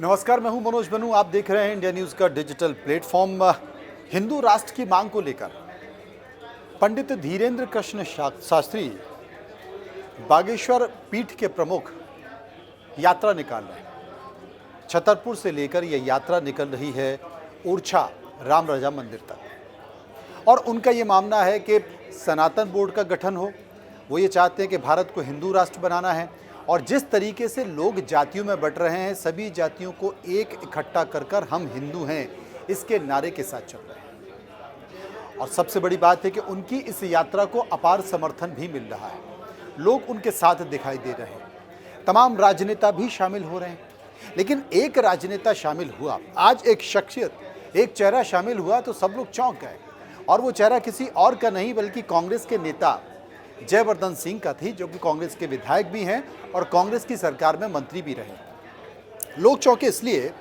नमस्कार, मैं हूं मनोज बनू। आप देख रहे हैं इंडिया न्यूज़ का डिजिटल प्लेटफॉर्म। हिंदू राष्ट्र की मांग को लेकर पंडित धीरेन्द्र कृष्ण शास्त्री बागेश्वर पीठ के प्रमुख यात्रा निकाल रहे हैं। छतरपुर से लेकर यह यात्रा निकल रही है ओरछा राम रजा मंदिर तक और उनका ये मानना है कि सनातन बोर्ड का गठन हो। वो ये चाहते हैं कि भारत को हिंदू राष्ट्र बनाना है और जिस तरीके से लोग जातियों में बंट रहे हैं, सभी जातियों को एक इकट्ठा कर कर हम हिंदू हैं, इसके नारे के साथ चल रहे हैं। और सबसे बड़ी बात है कि उनकी इस यात्रा को अपार समर्थन भी मिल रहा है। लोग उनके साथ दिखाई दे रहे हैं। तमाम राजनेता भी शामिल हो रहे हैं। लेकिन एक राजनेता शामिल हुआ, आज एक शख्सियत, एक चेहरा शामिल हुआ तो सब लोग चौंक गए। और वो चेहरा किसी और का नहीं बल्कि कांग्रेस के नेता जयवर्धन सिंह का थी, जो कि कांग्रेस के विधायक भी हैं और कांग्रेस की सरकार में मंत्री भी रहे। लोग चौंके इसलिए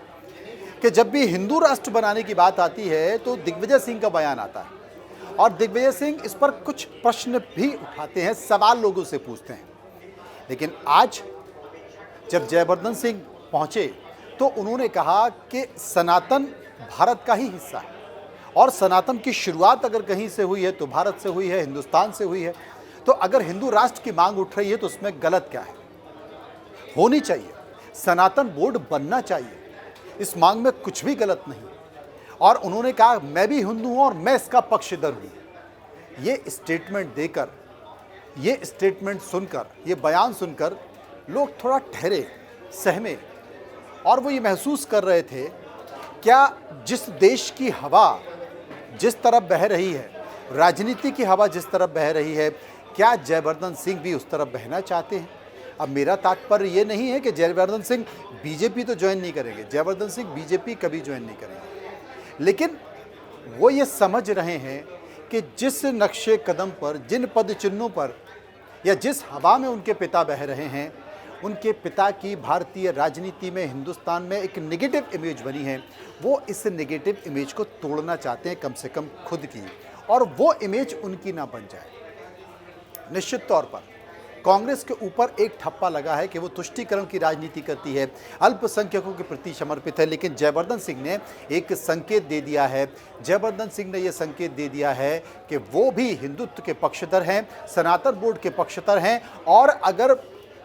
कि जब भी हिंदू राष्ट्र बनाने की बात आती है तो दिग्विजय सिंह का बयान आता है और दिग्विजय सिंह इस पर कुछ प्रश्न भी उठाते हैं, सवाल लोगों से पूछते हैं। लेकिन आज जब जयवर्धन सिंह पहुंचे तो उन्होंने कहा कि सनातन भारत का ही हिस्सा है और सनातन की शुरुआत अगर कहीं से हुई है तो भारत से हुई है, हिंदुस्तान से हुई है। तो अगर हिंदू राष्ट्र की मांग उठ रही है तो उसमें गलत क्या है? होनी चाहिए, सनातन बोर्ड बनना चाहिए, इस मांग में कुछ भी गलत नहीं। और उन्होंने कहा मैं भी हिंदू हूं और मैं इसका पक्षधर हूं। ये स्टेटमेंट देकर, ये स्टेटमेंट सुनकर, ये बयान सुनकर लोग थोड़ा ठहरे, सहमे और वो ये महसूस कर रहे थे, क्या जिस देश की हवा जिस तरफ बह रही है, राजनीति की हवा जिस तरफ बह रही है, क्या जयवर्धन सिंह भी उस तरफ बहना चाहते हैं? अब मेरा तात्पर्य ये नहीं है कि जयवर्धन सिंह बीजेपी तो ज्वाइन नहीं करेंगे, जयवर्धन सिंह बीजेपी कभी ज्वाइन नहीं करेंगे। लेकिन वो ये समझ रहे हैं कि जिस नक्शे कदम पर, जिन पद चिन्हों पर या जिस हवा में उनके पिता बह रहे हैं, उनके पिता की भारतीय राजनीति में, हिंदुस्तान में एक नेगेटिव इमेज बनी है। वो इस नेगेटिव इमेज को तोड़ना चाहते हैं, कम से कम खुद की, और वो इमेज उनकी ना बन जाए। निश्चित तौर पर कांग्रेस के ऊपर एक ठप्पा लगा है कि वो तुष्टीकरण की राजनीति करती है, अल्पसंख्यकों के प्रति समर्पित है। लेकिन जयवर्धन सिंह ने एक संकेत दे दिया है, जयवर्धन सिंह ने यह संकेत दे दिया है कि वो भी हिंदुत्व के पक्षधर हैं, सनातन बोर्ड के पक्षधर हैं। और अगर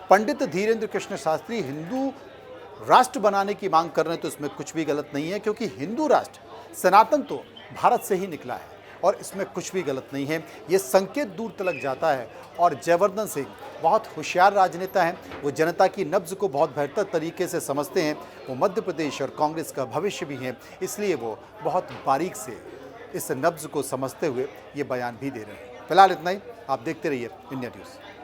पंडित धीरेन्द्र कृष्ण शास्त्री हिंदू राष्ट्र बनाने की मांग कर रहे हैं तो इसमें कुछ भी गलत नहीं है, क्योंकि हिंदू राष्ट्र, सनातन तो भारत से ही निकला है और इसमें कुछ भी गलत नहीं है। ये संकेत दूर तक जाता है और जयवर्धन सिंह बहुत होशियार राजनेता हैं। वो जनता की नब्ज को बहुत बेहतर तरीके से समझते हैं। वो मध्य प्रदेश और कांग्रेस का भविष्य भी हैं, इसलिए वो बहुत बारीक से इस नब्ज को समझते हुए ये बयान भी दे रहे हैं। फिलहाल इतना ही। आप देखते रहिए इंडिया न्यूज़।